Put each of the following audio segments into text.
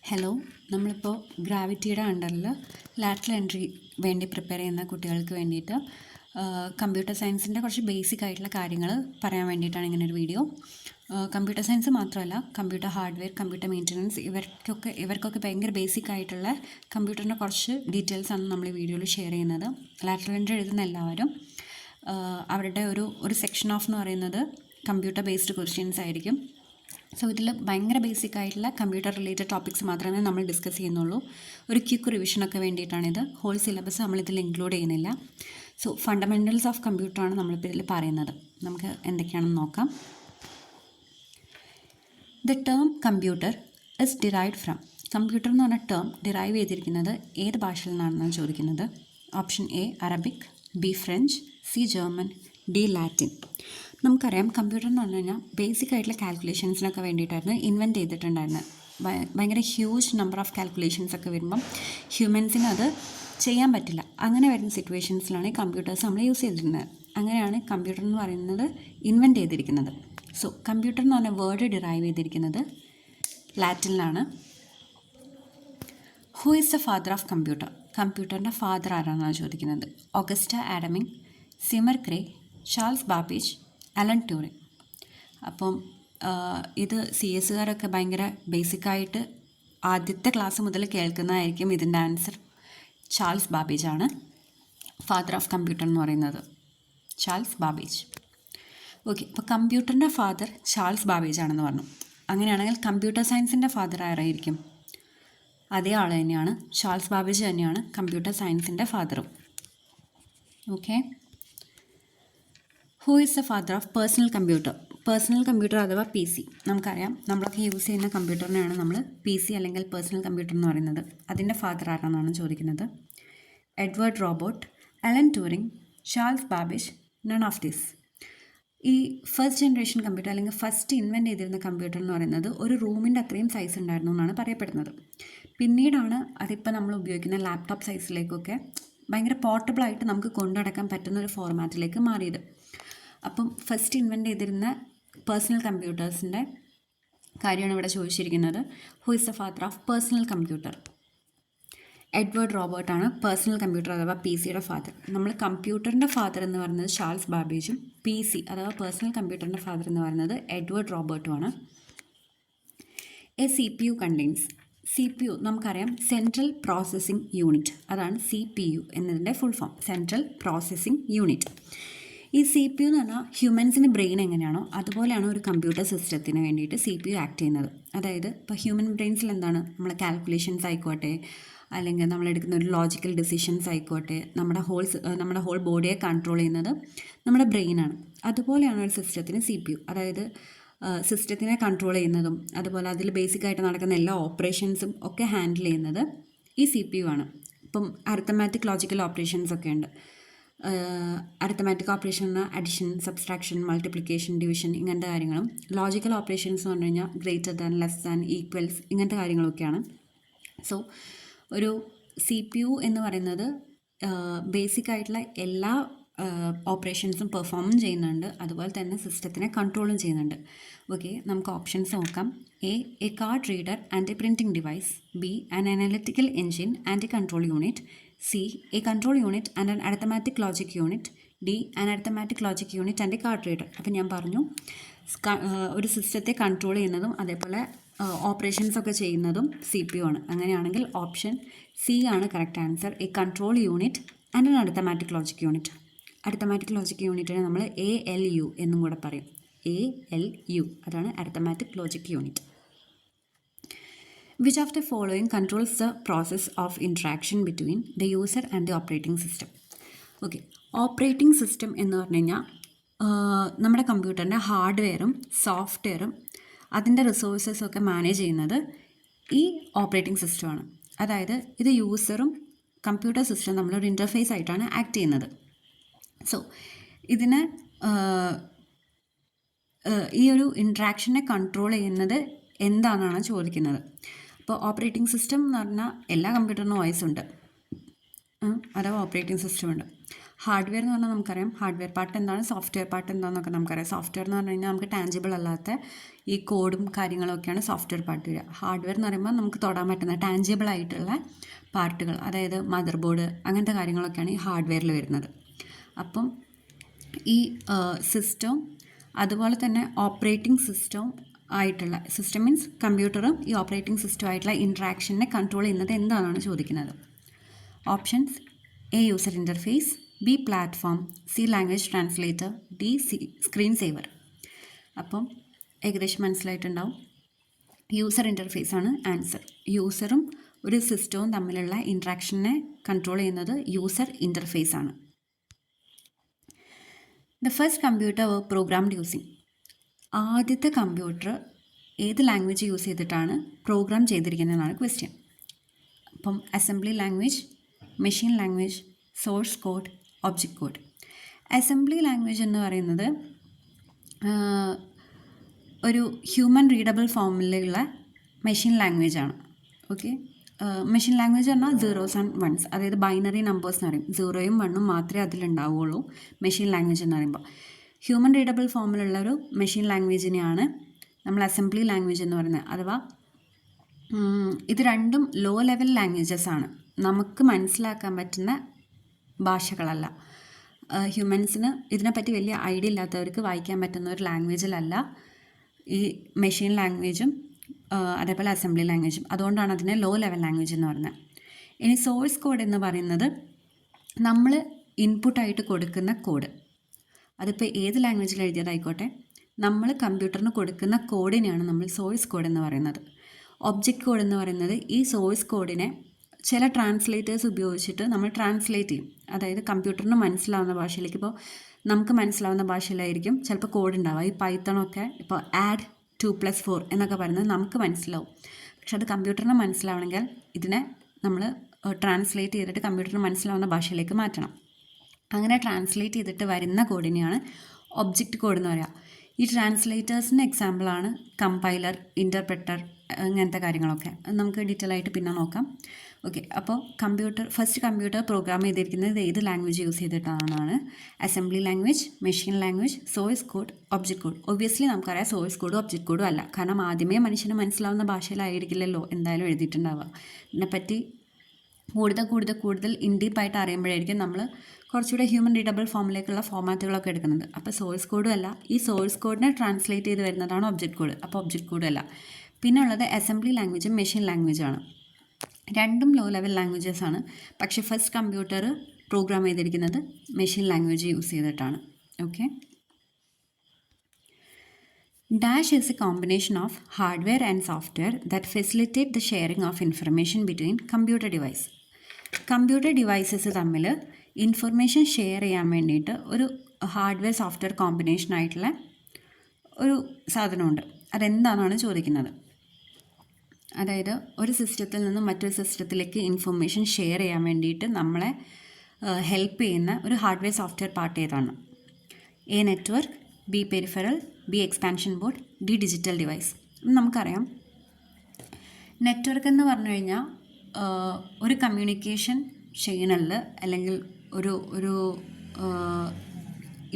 Hello, നമ്മളിപ്പോൾ ഗ്രാവിറ്റിയുടെ അണ്ടറിൽ lateral entry വേണ്ടി പ്രിപ്പയർ ചെയ്യുന്ന കുട്ടികൾക്ക് വേണ്ടിയിട്ട് കമ്പ്യൂട്ടർ സയൻസിൻ്റെ കുറച്ച് ബേസിക് ആയിട്ടുള്ള കാര്യങ്ങൾ പറയാൻ വേണ്ടിയിട്ടാണ് ഇങ്ങനെ ഒരു വീഡിയോ. കമ്പ്യൂട്ടർ സയൻസ് മാത്രമല്ല, കമ്പ്യൂട്ടർ ഹാർഡ്വെയർ, കമ്പ്യൂട്ടർ മെയിൻ്റനൻസ് ഇവർക്കൊക്കെ ഭയങ്കര ബേസിക് ആയിട്ടുള്ള കമ്പ്യൂട്ടറിൻ്റെ കുറച്ച് ഡീറ്റെയിൽസാണ് നമ്മൾ ഈ വീഡിയോയിൽ ഷെയർ ചെയ്യുന്നത്. ലാറ്ററൽ എൻട്രി എഴുതുന്ന എല്ലാവരും അവരുടെ ഒരു സെക്ഷൻ ഓഫ് എന്ന് പറയുന്നത് കമ്പ്യൂട്ടർ ബേസ്ഡ് ക്വസ്റ്റ്യൻസ് ആയിരിക്കും. സോ ഇതിൽ ഭയങ്കര ബേസിക് ആയിട്ടുള്ള കമ്പ്യൂട്ടർ റിലേറ്റഡ് ടോപ്പിക്സ് മാത്രമേ നമ്മൾ ഡിസ്കസ് ചെയ്യുന്നുള്ളൂ. ഒരു ക്വിക്ക് റിവിഷനൊക്കെ വേണ്ടിയിട്ടാണിത്. ഹോൾ സിലബസ് നമ്മളിതിൽ ഇൻക്ലൂഡ് ചെയ്യുന്നില്ല. സോ ഫണ്ടമെൻ്റൽസ് ഓഫ് കമ്പ്യൂട്ടറാണ് നമ്മളിപ്പോൾ ഇതിൽ പറയുന്നത്. നമുക്ക് എന്തൊക്കെയാണെന്ന് നോക്കാം. The term computer is derived from. Computer എന്ന് പറഞ്ഞ ടേം ഡിറൈവ് ചെയ്തിരിക്കുന്നത് ഏത് ഭാഷയിൽ നിന്നാണെന്നാണ് ചോദിക്കുന്നത്. Option A Arabic, B French, C German, D Latin. നമുക്കറിയാം കമ്പ്യൂട്ടർ എന്ന് പറഞ്ഞു കഴിഞ്ഞാൽ ബേസിക് ആയിട്ടുള്ള കാൽക്കുലേഷൻസിനൊക്കെ വേണ്ടിയിട്ടായിരുന്നു ഇൻവെൻറ്റ് ചെയ്തിട്ടുണ്ടായിരുന്നത്. ഭയങ്കര ഹ്യൂജ് നമ്പർ ഓഫ് കാൽക്കുലേഷൻസ് ഒക്കെ വരുമ്പം ഹ്യൂമൻസിന് അത് ചെയ്യാൻ പറ്റില്ല. അങ്ങനെ വരുന്ന സിറ്റുവേഷൻസിലാണ് ഈ കമ്പ്യൂട്ടേഴ്സ് നമ്മൾ യൂസ് ചെയ്തിരുന്നത്. അങ്ങനെയാണ് കമ്പ്യൂട്ടർ എന്ന് പറയുന്നത് ഇൻവെൻറ്റ് ചെയ്തിരിക്കുന്നത്. സോ കമ്പ്യൂട്ടർ എന്ന് പറഞ്ഞ വേർഡ് ഡിറൈവ് ചെയ്തിരിക്കുന്നത് ലാറ്റിനിലാണ്. Who is the father of computer? കമ്പ്യൂട്ടറിൻ്റെ ഫാദർ ആരാണെന്നാണ് ചോദിക്കുന്നത്. Augusta Ada King, Seymour Cray, Charles Babbage, Alan Turing. അപ്പം ഇത് CS-കാരൊക്കെ ഭയങ്കര ബേസിക്കായിട്ട് ആദ്യത്തെ ക്ലാസ് മുതൽ കേൾക്കുന്നതായിരിക്കും. ഇതിൻ്റെ ആൻസർ ചാൾസ് ബാബേജ് ആണ് ഫാദർ ഓഫ് കമ്പ്യൂട്ടർ എന്ന് പറയുന്നത്. Charles Babbage. ഓക്കെ, അപ്പോൾ കമ്പ്യൂട്ടറിൻ്റെ ഫാദർ ചാൾസ് ബാബേജ് ആണെന്ന് പറഞ്ഞു. അങ്ങനെയാണെങ്കിൽ കമ്പ്യൂട്ടർ സയൻസിൻ്റെ ഫാദർ ആരായിരിക്കും? അതേ ആൾ തന്നെയാണ്, ചാൾസ് ബാബേജ് തന്നെയാണ് കമ്പ്യൂട്ടർ സയൻസിൻ്റെ ഫാദറും. Okay. Who is the father of personal computer? Personal computer അഥവാ PC. നമുക്കറിയാം നമ്മളൊക്കെ യൂസ് ചെയ്യുന്ന കമ്പ്യൂട്ടറിനെയാണ് നമ്മൾ PC അല്ലെങ്കിൽ പേഴ്സണൽ കമ്പ്യൂട്ടർ എന്ന് പറയുന്നത്. അതിൻ്റെ ഫാദർ ആരാണെന്നാണ് ചോദിക്കുന്നത്. Edward robot, Alan Turing, Charles Babbage, none of this. ഈ ഫസ്റ്റ് ജനറേഷൻ കമ്പ്യൂട്ടർ അല്ലെങ്കിൽ ഫസ്റ്റ് ഇൻവെൻറ്റ് ചെയ്തിരുന്ന കമ്പ്യൂട്ടർ എന്ന് പറയുന്നത് ഒരു റൂമിൻ്റെ അത്രയും സൈസ് ഉണ്ടായിരുന്നു എന്നാണ് പറയപ്പെടുന്നത്. പിന്നീടാണ് അതിപ്പോൾ നമ്മൾ ഉപയോഗിക്കുന്ന ലാപ്ടോപ്പ് സൈസിലേക്കൊക്കെ ഭയങ്കര പോർട്ടബിളായിട്ട് നമുക്ക് കൊണ്ടുനടക്കാൻ പറ്റുന്ന ഒരു ഫോർമാറ്റിലേക്ക് മാറിയത്. അപ്പം ഫസ്റ്റ് ഇൻവെൻറ്റ് ചെയ്തിരുന്ന പേഴ്സണൽ കമ്പ്യൂട്ടേഴ്സിൻ്റെ കാര്യമാണ് ഇവിടെ ചോദിച്ചിരിക്കുന്നത്. Who is the father of personal computer? Edward റോബോട്ടാണ് പേഴ്സണൽ കമ്പ്യൂട്ടർ അഥവാ PCയുടെ ഫാദർ. നമ്മൾ കമ്പ്യൂട്ടറിൻ്റെ ഫാദർ എന്ന് പറയുന്നത് ചാൾസ് ബാബേജും PC അഥവാ പേഴ്സണൽ കമ്പ്യൂട്ടറിൻ്റെ ഫാദർ എന്ന് പറയുന്നത് എഡ്വേർഡ് റോബോട്ടുമാണ്. A CPU contains. CPU നമുക്കറിയാം സെൻട്രൽ പ്രോസസ്സിംഗ് യൂണിറ്റ്, അതാണ് CPU എന്നതിൻ്റെ full form, central processing unit. ഈ CPU എന്ന് പറഞ്ഞാൽ ഹ്യൂമൻസിന് ബ്രെയിൻ എങ്ങനെയാണോ അതുപോലെയാണ് ഒരു കമ്പ്യൂട്ടർ സിസ്റ്റത്തിന് വേണ്ടിയിട്ട് CPU ആക്ട് ചെയ്യുന്നത്. അതായത് ഇപ്പോൾ ഹ്യൂമൻ ബ്രെയിൻസിൽ എന്താണ്, നമ്മളെ കാൽക്കുലേഷൻസ് ആയിക്കോട്ടെ, അല്ലെങ്കിൽ നമ്മളെടുക്കുന്ന ഒരു ലോജിക്കൽ ഡിസിഷൻസ് ആയിക്കോട്ടെ, നമ്മുടെ ഹോൾ ബോഡിയെ കൺട്രോൾ ചെയ്യുന്നത് നമ്മുടെ ബ്രെയിനാണ്. അതുപോലെയാണ് ഒരു സിസ്റ്റത്തിന് CPU, അതായത് സിസ്റ്റത്തിനെ കൺട്രോൾ ചെയ്യുന്നതും അതുപോലെ അതിൽ ബേസിക്കായിട്ട് നടക്കുന്ന എല്ലാ ഓപ്പറേഷൻസും ഒക്കെ ഹാൻഡിൽ ചെയ്യുന്നത് ഈ CPU ആണ്. ഇപ്പം അരിത്തമാറ്റിക് ലോജിക്കൽ ഓപ്പറേഷൻസ് ഒക്കെ ഉണ്ട്. അരിത്തമാറ്റിക് ഓപ്പറേഷൻ എന്ന അഡിഷൻ, സബ്സ്ട്രാക്ഷൻ, മൾട്ടിപ്ലിക്കേഷൻ, ഡിവിഷൻ ഇങ്ങനത്തെ കാര്യങ്ങളും. ലോജിക്കൽ ഓപ്പറേഷൻസ് എന്ന് പറഞ്ഞു കഴിഞ്ഞാൽ greater than, less than, equals ഇങ്ങനത്തെ കാര്യങ്ങളൊക്കെയാണ്. സോ ഒരു CPU എന്ന് പറയുന്നത് ബേസിക്കായിട്ടുള്ള എല്ലാ ഓപ്പറേഷൻസും പെർഫോമും ചെയ്യുന്നുണ്ട്, അതുപോലെ തന്നെ സിസ്റ്റത്തിനെ കൺട്രോളും ചെയ്യുന്നുണ്ട്. ഓക്കെ, നമുക്ക് ഓപ്ഷൻസ് നോക്കാം. A card reader and A printing device, B an analytical engine and A control unit, C A control unit and an arithmetic logic unit, D an arithmetic logic unit and A card reader. അപ്പം ഞാൻ പറഞ്ഞു ഒരു സിസ്റ്റത്തെ control ചെയ്യുന്നതും അതേപോലെ operations ഒക്കെ ചെയ്യുന്നതും CPU ആണ്. അങ്ങനെയാണെങ്കിൽ ഓപ്ഷൻ സി ആണ് correct answer, a control unit and an arithmetic logic unit. Arithmetic logic യൂണിറ്റിനെ നമ്മൾ ALU എന്നും കൂടെ പറയും. ALU അതാണ് arithmetic logic unit. Which of the following controls the process of interaction between the user and the operating system? Okay, operating system എന്ന് പറഞ്ഞു കഴിഞ്ഞാൽ നമ്മുടെ കമ്പ്യൂട്ടറിൻ്റെ ഹാർഡ്വെയറും സോഫ്റ്റ്വെയറും അതിൻ്റെ റിസോഴ്സസൊക്കെ മാനേജ് ചെയ്യുന്നത് ഈ ഓപ്പറേറ്റിംഗ് സിസ്റ്റമാണ്. അതായത് ഇത് യൂസറും കമ്പ്യൂട്ടർ സിസ്റ്റം നമ്മളൊരു ഇൻ്റർഫേസ് ആയിട്ടാണ് ആക്ട് ചെയ്യുന്നത്. സോ ഇതിന് ഈ ഒരു ഇൻട്രാക്ഷനെ കൺട്രോൾ ചെയ്യുന്നത് എന്താണെന്നാണ് ചോദിക്കുന്നത്. അപ്പോൾ ഓപ്പറേറ്റിംഗ് സിസ്റ്റം എന്ന് പറഞ്ഞാൽ എല്ലാ കമ്പ്യൂട്ടറിനും OS ഉണ്ട്, അഥവാ ഓപ്പറേറ്റിംഗ് സിസ്റ്റം ഉണ്ട്. ഹാർഡ്വെയർ എന്ന് പറഞ്ഞാൽ നമുക്കറിയാം ഹാർഡ്വെയർ പാർട്ട് എന്താണ്, സോഫ്റ്റ്വെയർ പാർട്ട് എന്താണെന്നൊക്കെ നമുക്കറിയാം. സോഫ്റ്റ്വെയർ എന്ന് പറഞ്ഞു കഴിഞ്ഞാൽ നമുക്ക് ടാഞ്ചിബിൾ അല്ലാത്ത ഈ കോഡും കാര്യങ്ങളൊക്കെയാണ് സോഫ്റ്റ്വെയർ പാർട്ട് വരിക. ഹാർഡ്വെയർ എന്ന് പറയുമ്പോൾ നമുക്ക് തൊടാൻ പറ്റുന്ന ടാഞ്ചിബിൾ ആയിട്ടുള്ള പാർട്ടുകൾ, അതായത് മദർ ബോർഡ് അങ്ങനത്തെ കാര്യങ്ങളൊക്കെയാണ് ഈ ഹാർഡ്വെയറിൽ വരുന്നത്. അപ്പം ഈ സിസ്റ്റം അതുപോലെ തന്നെ ഓപ്പറേറ്റിംഗ് സിസ്റ്റം ആയിട്ടുള്ള, സിസ്റ്റം മീൻസ് കമ്പ്യൂട്ടറും ഈ ഓപ്പറേറ്റിംഗ് സിസ്റ്റം ആയിട്ടുള്ള ഇൻട്രാക്ഷനെ കൺട്രോൾ ചെയ്യുന്നത് എന്താണെന്നാണ് ചോദിക്കുന്നത്. Options: A user interface, B platform, C language translator, D screen saver. അപ്പം ഏകദേശം മനസ്സിലായിട്ടുണ്ടാവും. യൂസർ ഇൻ്റർഫേസ് ആണ് ആൻസർ. യൂസറും ഒരു സിസ്റ്റവും തമ്മിലുള്ള ഇൻട്രാക്ഷനെ കൺട്രോൾ ചെയ്യുന്നത് യൂസർ ഇൻ്റർഫേസ് ആണ്. The first computer were programmed using. ആദ്യത്തെ കമ്പ്യൂട്ടർ ഏത് ലാംഗ്വേജ് യൂസ് ചെയ്തിട്ടാണ് പ്രോഗ്രാം ചെയ്തിരിക്കുന്നതെന്നാണ് ക്വസ്റ്റ്യൻ. അപ്പം assembly language, machine language, source code, object code. Assembly language എന്ന് പറയുന്നത് ഒരു ഹ്യൂമൻ റീഡബിൾ ഫോമിലുള്ള മെഷീൻ ലാംഗ്വേജ് ആണ്. ഓക്കെ, മെഷീൻ ലാംഗ്വേജ് പറഞ്ഞാൽ സീറോസ് ആൻഡ് വൺസ്, അതായത് ബൈനറി നമ്പേഴ്സ് എന്ന് പറയും. സീറോയും വണ്ണും മാത്രമേ അതിലുണ്ടാവുകയുള്ളൂ മെഷീൻ ലാംഗ്വേജ് എന്ന് പറയുമ്പോൾ. ഹ്യൂമൻ റീഡബിൾ ഫോമിലുള്ളൊരു മെഷീൻ ലാംഗ്വേജിനെയാണ് നമ്മൾ അസംബ്ലി ലാംഗ്വേജ് എന്ന് പറയുന്നത്. അഥവാ ഇത് രണ്ടും ലോ ലെവൽ ലാംഗ്വേജസ് ആണ്, നമുക്ക് മനസ്സിലാക്കാൻ പറ്റുന്ന ഭാഷകളല്ല. ഹ്യൂമൻസിന് ഇതിനെപ്പറ്റി വലിയ ഐഡിയ ഇല്ലാത്തവർക്ക് വായിക്കാൻ പറ്റുന്ന ഒരു ലാംഗ്വേജിലല്ല ഈ മെഷീൻ ലാംഗ്വേജും അതേപോലെ അസംബ്ലി ലാംഗ്വേജും. അതുകൊണ്ടാണ് അതിനെ ലോ ലെവൽ ലാംഗ്വേജ് എന്ന് പറയുന്നത്. ഇനി സോഴ്സ് കോഡ് എന്ന് പറയുന്നത് നമ്മൾ ഇൻപുട്ടായിട്ട് കൊടുക്കുന്ന കോഡ്, അതിപ്പോൾ ഏത് ലാംഗ്വേജിൽ എഴുതിയതായിക്കോട്ടെ, നമ്മൾ കമ്പ്യൂട്ടറിന് കൊടുക്കുന്ന കോഡിനെയാണ് നമ്മൾ സോഴ്സ് കോഡ് എന്ന് പറയുന്നത്. ഒബ്ജക്റ്റ് കോഡ് എന്ന് പറയുന്നത് ഈ സോഴ്സ് കോഡിനെ ചില ട്രാൻസ്ലേറ്റേഴ്സ് ഉപയോഗിച്ചിട്ട് നമ്മൾ ട്രാൻസ്ലേറ്റ് ചെയ്യും. അതായത് കമ്പ്യൂട്ടറിന് മനസ്സിലാവുന്ന ഭാഷയിലേക്ക്, ഇപ്പോൾ നമുക്ക് മനസ്സിലാവുന്ന ഭാഷയിലായിരിക്കും ചിലപ്പോൾ കോഡ് ഉണ്ടാവുക. ഈ പൈത്തണൊക്കെ ഇപ്പോൾ ആഡ് 2+4 എന്നൊക്കെ പറയുന്നത് നമുക്ക് മനസ്സിലാവും. പക്ഷെ അത് കമ്പ്യൂട്ടറിന് മനസ്സിലാവണമെങ്കിൽ ഇതിനെ നമ്മൾ ട്രാൻസ്ലേറ്റ് ചെയ്തിട്ട് കമ്പ്യൂട്ടറിന് മനസ്സിലാവുന്ന ഭാഷയിലേക്ക് മാറ്റണം. അങ്ങനെ ട്രാൻസ്ലേറ്റ് ചെയ്തിട്ട് വരുന്ന കോഡിനെയാണ് ഒബ്ജക്റ്റ് കോഡ് എന്ന് പറയുക. ഈ ട്രാൻസ്ലേറ്റേഴ്സിൻ്റെ എക്സാമ്പിളാണ് കമ്പൈലർ, ഇൻ്റർപ്രെറ്റർ, അങ്ങനത്തെ കാര്യങ്ങളൊക്കെ. നമുക്ക് ഡീറ്റെയിൽ ആയിട്ട് പിന്നെ നോക്കാം. ഓക്കെ, അപ്പോൾ ഫസ്റ്റ് കമ്പ്യൂട്ടർ പ്രോഗ്രാം ചെയ്തിരിക്കുന്നത് ഏത് ലാംഗ്വേജ് യൂസ് ചെയ്തിട്ടാണ്? Assembly language, machine language, source code, object code. Obviously നമുക്കറിയാം സോഴ്സ് കോഡും ഒബ്ജക്റ്റ് കോഡും അല്ല, കാരണം ആദ്യമേ മനുഷ്യന് മനസ്സിലാവുന്ന ഭാഷയിലായിരിക്കില്ലല്ലോ എന്തായാലും എഴുതിയിട്ടുണ്ടാവുക. ഇതിനെപ്പറ്റി കൂടുതൽ ഇൻ ഡീപ്പായിട്ട് അറിയുമ്പോഴായിരിക്കും നമ്മൾ കുറച്ചുകൂടെ ഹ്യൂമൻ റീഡബിൾ ഫോമിലേക്കുള്ള ഫോമാറ്റുകളൊക്കെ എടുക്കുന്നത്. അപ്പോൾ സോഴ്സ് കോഡും അല്ല, ഈ സോഴ്സ് കോഡിനെ ട്രാൻസ്ലേറ്റ് ചെയ്ത് വരുന്നതാണ് ഒബ്ജക്റ്റ് കോഡ്. അപ്പോൾ ഒബ്ജക്റ്റ് കോഡും അല്ല. പിന്നെ ഉള്ളത് അസംബ്ലി ലാംഗ്വേജും മെഷീൻ ലാംഗ്വേജുമാണ്. രണ്ടും ലോ ലെവൽ ലാംഗ്വേജസ് ആണ്. പക്ഷേ ഫസ്റ്റ് കമ്പ്യൂട്ടർ പ്രോഗ്രാം ചെയ്തിരിക്കുന്നത് മെഷീൻ ലാംഗ്വേജ് യൂസ് ചെയ്തിട്ടാണ്. Okay, dash is A combination of hardware and software that facilitate the sharing of information between computer device. Computer devices തമ്മിൽ information share ചെയ്യാൻ വേണ്ടിയിട്ട് ഒരു hardware software combination ആയിട്ടുള്ള ഒരു സാധനമുണ്ട്. അതെന്താണെന്നാണ് ചോദിക്കുന്നത്. അതായത് ഒരു സിസ്റ്റത്തിൽ നിന്ന് മറ്റൊരു സിസ്റ്റത്തിലേക്ക് ഇൻഫർമേഷൻ ഷെയർ ചെയ്യാൻ വേണ്ടിയിട്ട് നമ്മളെ ഹെൽപ്പ് ചെയ്യുന്ന ഒരു ഹാർഡ്വെയർ സോഫ്റ്റ്വെയർ പാർട്ട് ഏതാണ്? A network, B peripheral, B expansion board, D digital device. നമുക്കറിയാം നെറ്റ്വർക്ക് എന്ന് പറഞ്ഞു കഴിഞ്ഞാൽ ഒരു കമ്മ്യൂണിക്കേഷൻ ചെയ്യണല് അല്ലെങ്കിൽ ഒരു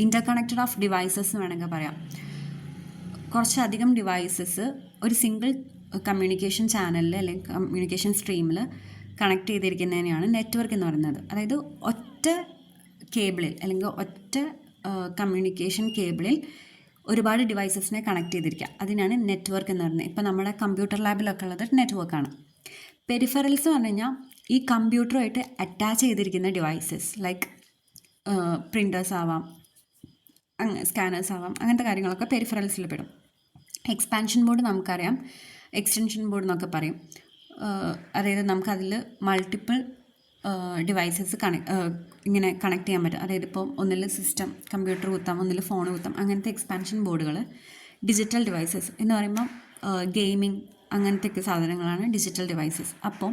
ഇൻ്റർകണക്റ്റഡ് ഓഫ് ഡിവൈസസ് എന്ന് വേണമെങ്കിൽ പറയാം. കുറച്ചധികം ഡിവൈസസ് ഒരു സിംഗിൾ കമ്മ്യൂണിക്കേഷൻ ചാനലിൽ അല്ലെങ്കിൽ കമ്മ്യൂണിക്കേഷൻ സ്ട്രീമിൽ കണക്ട് ചെയ്തിരിക്കുന്നതിനെയാണ് നെറ്റ്വർക്ക് എന്ന് പറയുന്നത്. അതായത് ഒറ്റ കേബിളിൽ അല്ലെങ്കിൽ ഒറ്റ കമ്മ്യൂണിക്കേഷൻ കേബിളിൽ ഒരുപാട് ഡിവൈസസിനെ കണക്ട് ചെയ്തിരിക്കുക, അതിനാണ് നെറ്റ്വർക്ക് എന്ന് പറയുന്നത്. ഇപ്പോൾ നമ്മുടെ കമ്പ്യൂട്ടർ ലാബിലൊക്കെ ഉള്ളത് നെറ്റ്വർക്കാണ്. പെരിഫറൽസ് എന്ന് പറഞ്ഞു കഴിഞ്ഞാൽ ഈ കമ്പ്യൂട്ടറുമായിട്ട് അറ്റാച്ച് ചെയ്തിരിക്കുന്ന ഡിവൈസസ്, ലൈക്ക് പ്രിൻറ്റേഴ്സ് ആവാം, സ്കാനേഴ്സ് ആവാം, അങ്ങനത്തെ കാര്യങ്ങളൊക്കെ പെരിഫറൽസിൽ പെടും. എക്സ്പാൻഷൻ ബോർഡ് നമുക്കറിയാം, എക്സ്റ്റൻഷൻ ബോർഡ് എന്നൊക്കെ പറയും. അതായത് നമുക്കതിൽ മൾട്ടിപ്പിൾ ഡിവൈസസ് ഇങ്ങനെ കണക്ട് ചെയ്യാൻ പറ്റും. അതായത് ഇപ്പോൾ ഒന്നിൽ സിസ്റ്റം കമ്പ്യൂട്ടർ കുത്താം, ഒന്നിൽ ഫോൺ കുത്താം, അങ്ങനത്തെ എക്സ്പാൻഷൻ ബോർഡുകൾ. ഡിജിറ്റൽ ഡിവൈസസ് എന്ന് പറയുമ്പോൾ ഗെയിമിംഗ് അങ്ങനത്തെയൊക്കെ സാധനങ്ങളാണ് ഡിജിറ്റൽ ഡിവൈസസ്. അപ്പോൾ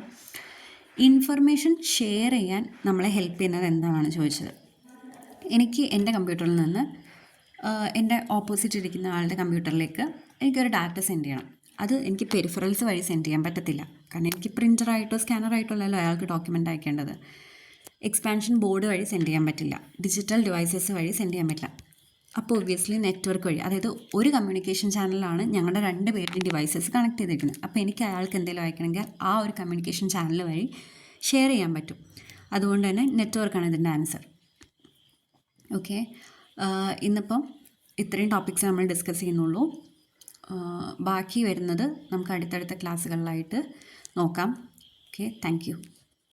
ഇൻഫർമേഷൻ ഷെയർ ചെയ്യാൻ നമ്മളെ ഹെൽപ്പ് ചെയ്യുന്നത് എന്താണെന്നാണ് ചോദിച്ചത്. എനിക്ക് എൻ്റെ കമ്പ്യൂട്ടറിൽ നിന്ന് എൻ്റെ ഓപ്പോസിറ്റ് ഇരിക്കുന്ന ആളുടെ കമ്പ്യൂട്ടറിലേക്ക് എനിക്കൊരു ഡാറ്റ സെൻഡ് ചെയ്യണം. അത് എനിക്ക് പെരിഫറൽസ് വഴി സെൻഡ് ചെയ്യാൻ പറ്റത്തില്ല, കാരണം എനിക്ക് പ്രിൻ്ററായിട്ടോ സ്കാനറായിട്ടോ അല്ലല്ലോ അയാൾക്ക് ഡോക്യുമെൻ്റ് അയക്കേണ്ടത്. എക്സ്പാൻഷൻ ബോർഡ് വഴി സെൻഡ് ചെയ്യാൻ പറ്റില്ല, ഡിജിറ്റൽ ഡിവൈസസ് വഴി സെൻഡ് ചെയ്യാൻ പറ്റില്ല. അപ്പോൾ ഒബ്വിയസ്ലി നെറ്റ്വർക്ക് വഴി, അതായത് ഒരു കമ്മ്യൂണിക്കേഷൻ ചാനലാണ് ഞങ്ങളുടെ 2 പേരുടെയും ഡിവൈസസ് കണക്ട് ചെയ്തിരിക്കുന്നത്. അപ്പോൾ എനിക്ക് അയാൾക്ക് എന്തെങ്കിലും അയക്കണമെങ്കിൽ ആ ഒരു കമ്മ്യൂണിക്കേഷൻ ചാനൽ വഴി ഷെയർ ചെയ്യാൻ പറ്റും. അതുകൊണ്ട് തന്നെ നെറ്റ്വർക്കാണ് ഇതിൻ്റെ ആൻസർ. ഓക്കെ, ഇന്നിപ്പം ഇത്രയും ടോപ്പിക്സ് നമ്മൾ ഡിസ്കസ് ചെയ്യുന്നുള്ളൂ. ബാക്കി വരുന്നത് നമുക്ക് അടുത്തടുത്ത ക്ലാസ്സുകളിലായിട്ട് നോക്കാം. Okay, thank you.